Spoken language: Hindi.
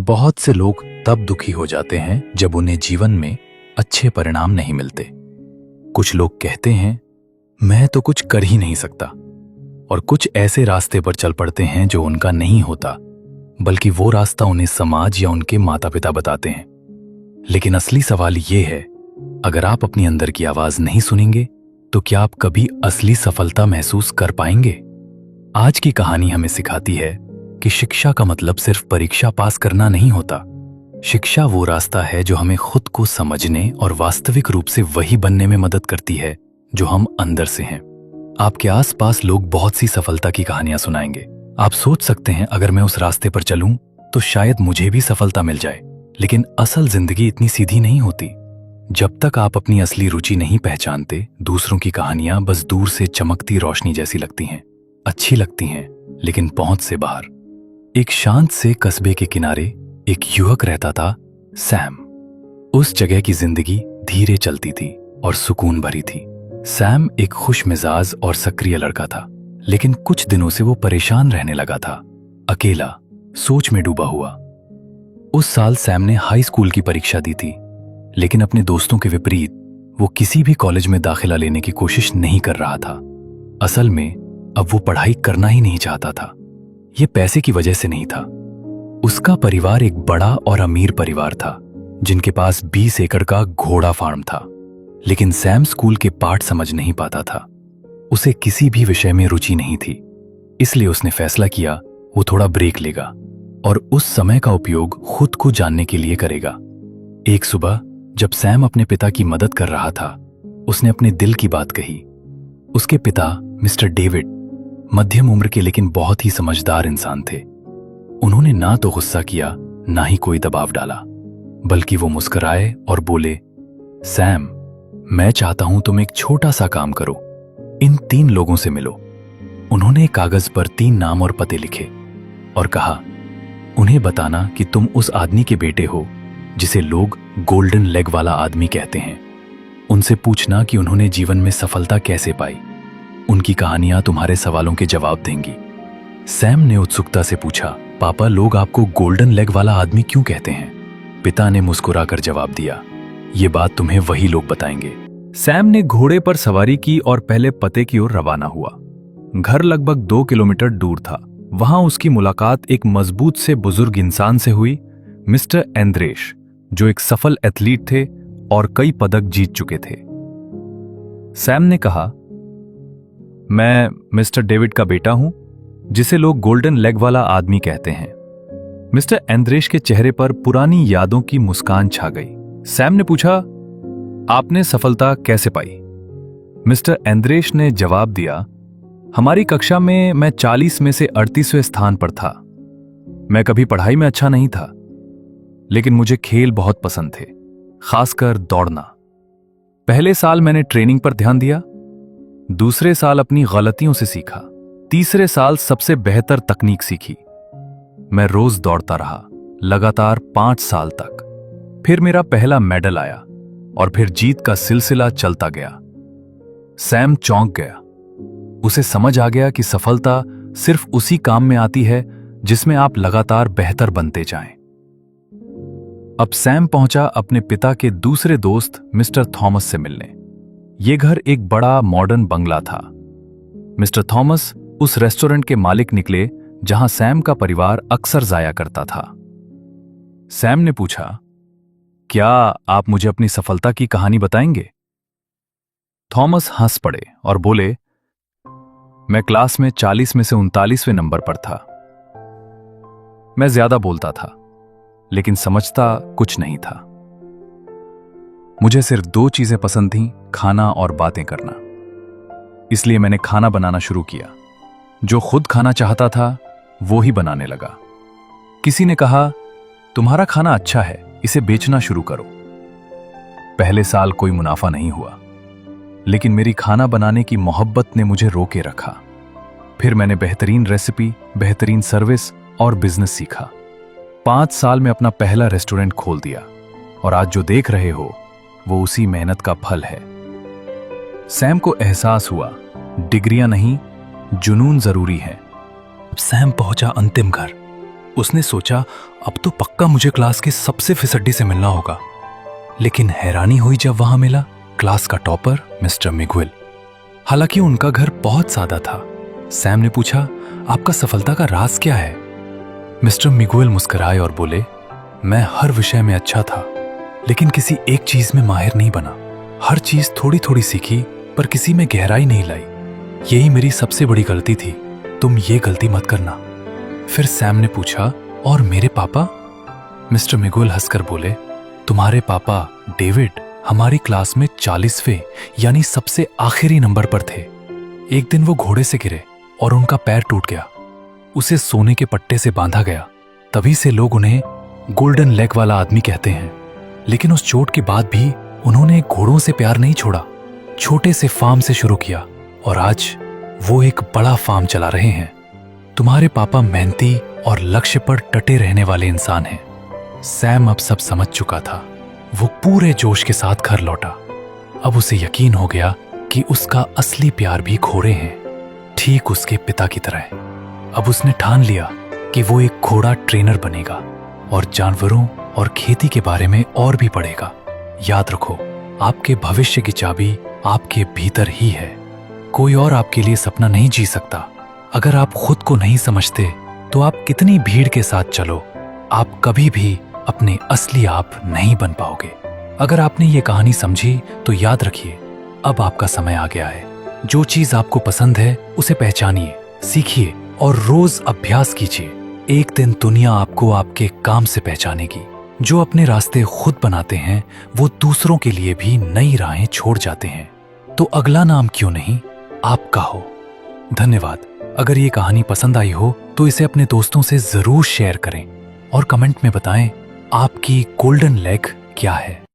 बहुत से लोग तब दुखी हो जाते हैं जब उन्हें जीवन में अच्छे परिणाम नहीं मिलते। कुछ लोग कहते हैं मैं तो कुछ कर ही नहीं सकता, और कुछ ऐसे रास्ते पर चल पड़ते हैं जो उनका नहीं होता, बल्कि वो रास्ता उन्हें समाज या उनके माता पिता बताते हैं। लेकिन असली सवाल ये है, अगर आप अपनी अंदर की आवाज नहीं सुनेंगे तो क्या आप कभी असली सफलता महसूस कर पाएंगे? आज की कहानी हमें सिखाती है कि शिक्षा का मतलब सिर्फ परीक्षा पास करना नहीं होता। शिक्षा वो रास्ता है जो हमें खुद को समझने और वास्तविक रूप से वही बनने में मदद करती है जो हम अंदर से हैं। आपके आसपास लोग बहुत सी सफलता की कहानियां सुनाएंगे। आप सोच सकते हैं अगर मैं उस रास्ते पर चलूं तो शायद मुझे भी सफलता मिल जाए। लेकिन असल जिंदगी इतनी सीधी नहीं होती। जब तक आप अपनी असली रुचि नहीं पहचानते, दूसरों की कहानियां बस दूर से चमकती रोशनी जैसी लगती हैं, अच्छी लगती हैं, लेकिन पहुंच से बाहर। एक शांत से कस्बे के किनारे एक युवक रहता था, सैम। उस जगह की जिंदगी धीरे चलती थी और सुकून भरी थी। सैम एक खुश मिजाज और सक्रिय लड़का था, लेकिन कुछ दिनों से वो परेशान रहने लगा था, अकेला, सोच में डूबा हुआ। उस साल सैम ने हाई स्कूल की परीक्षा दी थी, लेकिन अपने दोस्तों के विपरीत वो किसी भी कॉलेज में दाखिला लेने की कोशिश नहीं कर रहा था। असल में अब वो पढ़ाई करना ही नहीं चाहता था। ये पैसे की वजह से नहीं था। उसका परिवार एक बड़ा और अमीर परिवार था, जिनके पास 20 एकड़ का घोड़ा फार्म था। लेकिन सैम स्कूल के पाठ समझ नहीं पाता था। उसे किसी भी विषय में रुचि नहीं थी, इसलिए उसने फैसला किया वो थोड़ा ब्रेक लेगा और उस समय का उपयोग खुद को जानने के लिए करेगा। एक सुबह जब सैम अपने पिता की मदद कर रहा था, उसने अपने दिल की बात कही। उसके पिता मिस्टर डेविड मध्यम उम्र के लेकिन बहुत ही समझदार इंसान थे। उन्होंने ना तो गुस्सा किया, ना ही कोई दबाव डाला, बल्कि वो मुस्कुराए और बोले, सैम, मैं चाहता हूं तुम एक छोटा सा काम करो। इन 3 लोगों से मिलो। उन्होंने कागज पर 3 नाम और पते लिखे और कहा, उन्हें बताना कि तुम उस आदमी के बेटे हो जिसे लोग गोल्डन लेग वाला आदमी कहते हैं। उनसे पूछना कि उन्होंने जीवन में सफलता कैसे पाई। उनकी कहानियां तुम्हारे सवालों के जवाब देंगी। सैम ने उत्सुकता से पूछा, पापा, लोग आपको गोल्डन लेग वाला आदमी क्यों कहते हैं? पिता ने मुस्कुराकर जवाब दिया, ये बात तुम्हें वही लोग बताएंगे। सैम ने घोड़े पर सवारी की और पहले पते की ओर रवाना हुआ। घर लगभग 2 किलोमीटर दूर था। वहां उसकी मुलाकात एक मजबूत से बुजुर्ग इंसान से हुई, मिस्टर एंद्रेश, जो एक सफल एथलीट थे और कई पदक जीत चुके थे। सैम ने कहा, मैं मिस्टर डेविड का बेटा हूं, जिसे लोग गोल्डन लेग वाला आदमी कहते हैं। मिस्टर एंद्रेश के चेहरे पर पुरानी यादों की मुस्कान छा गई। सैम ने पूछा, आपने सफलता कैसे पाई? मिस्टर एंद्रेश ने जवाब दिया, हमारी कक्षा में मैं 40 में से 38वें स्थान पर था। मैं कभी पढ़ाई में अच्छा नहीं था, लेकिन मुझे खेल बहुत पसंद थे, खासकर दौड़ना। पहले साल मैंने ट्रेनिंग पर ध्यान दिया, दूसरे साल अपनी गलतियों से सीखा, तीसरे साल सबसे बेहतर तकनीक सीखी। मैं रोज दौड़ता रहा, लगातार 5 साल तक। फिर मेरा पहला मेडल आया और फिर जीत का सिलसिला चलता गया। सैम चौंक गया। उसे समझ आ गया कि सफलता सिर्फ उसी काम में आती है जिसमें आप लगातार बेहतर बनते जाएं। अब सैम पहुंचा अपने पिता के दूसरे दोस्त मिस्टर थॉमस से मिलने। यह घर एक बड़ा मॉडर्न बंगला था। मिस्टर थॉमस उस रेस्टोरेंट के मालिक निकले जहां सैम का परिवार अक्सर जाया करता था। सैम ने पूछा, क्या आप मुझे अपनी सफलता की कहानी बताएंगे? थॉमस हंस पड़े और बोले, मैं क्लास में 40 में से 39वें नंबर पर था। मैं ज्यादा बोलता था, लेकिन समझता कुछ नहीं था। मुझे सिर्फ 2 चीजें पसंद थीं, खाना और बातें करना। इसलिए मैंने खाना बनाना शुरू किया। जो खुद खाना चाहता था वो ही बनाने लगा। किसी ने कहा, तुम्हारा खाना अच्छा है, इसे बेचना शुरू करो। पहले साल कोई मुनाफा नहीं हुआ, लेकिन मेरी खाना बनाने की मोहब्बत ने मुझे रोके रखा। फिर मैंने बेहतरीन रेसिपी, बेहतरीन सर्विस और बिजनेस सीखा। 5 साल में अपना पहला रेस्टोरेंट खोल दिया और आज जो देख रहे हो वो उसी मेहनत का फल है। सैम को एहसास हुआ, डिग्रियां नहीं, जुनून जरूरी है। अब सैम पहुंचा अंतिम घर, उसने सोचा अब तो पक्का मुझे क्लास के सबसे फिसड्डी से मिलना होगा। लेकिन हैरानी हुई जब वहां मिला क्लास का टॉपर मिस्टर मिगुएल। हालांकि उनका घर बहुत सादा था। सैम ने पूछा, आपका सफलता का राज क्या है? मिस्टर मिगुएल मुस्कुराए और बोले, मैं हर विषय में अच्छा था, लेकिन किसी एक चीज में माहिर नहीं बना। हर चीज थोड़ी थोड़ी सीखी, पर किसी में गहराई नहीं लाई। यही मेरी सबसे बड़ी गलती थी। तुम ये गलती मत करना। फिर सैम ने पूछा, और मेरे पापा? मिस्टर मिगुएल हंसकर बोले, तुम्हारे पापा डेविड हमारी क्लास में 40वें यानी सबसे आखिरी नंबर पर थे। एक दिन वो घोड़े से गिरे और उनका पैर टूट गया। उसे सोने के पट्टे से बांधा गया। तभी से लोग उन्हें गोल्डन लेग वाला आदमी कहते हैं। लेकिन उस चोट के बाद भी उन्होंने घोड़ों से प्यार नहीं छोड़ा। छोटे से फार्म से शुरू किया और आज वो एक बड़ा फार्म चला रहे हैं। तुम्हारे पापा मेहनती और लक्ष्य पर डटे रहने वाले इंसान हैं। सैम अब सब समझ चुका था। वो पूरे जोश के साथ घर लौटा। अब उसे यकीन हो गया कि उसका असली प्यार भी घोड़े हैं, ठीक उसके पिता की तरह। अब उसने ठान लिया कि वो एक घोड़ा ट्रेनर बनेगा और जानवरों और खेती के बारे में और भी पढ़ेगा। याद रखो, आपके भविष्य की चाबी आपके भीतर ही है। कोई और आपके लिए सपना नहीं जी सकता। अगर आप खुद को नहीं समझते तो आप कितनी भीड़ के साथ चलो, आप कभी भी अपने असली आप नहीं बन पाओगे। अगर आपने ये कहानी समझी तो याद रखिए, अब आपका समय आ गया है। जो चीज आपको पसंद है उसे पहचानिए, सीखिए और रोज अभ्यास कीजिए। एक दिन दुनिया आपको आपके काम से पहचानेगी। जो अपने रास्ते खुद बनाते हैं वो दूसरों के लिए भी नई राहें छोड़ जाते हैं। तो अगला नाम क्यों नहीं आपका हो। धन्यवाद। अगर ये कहानी पसंद आई हो तो इसे अपने दोस्तों से जरूर शेयर करें और कमेंट में बताएं आपकी गोल्डन लेग क्या है।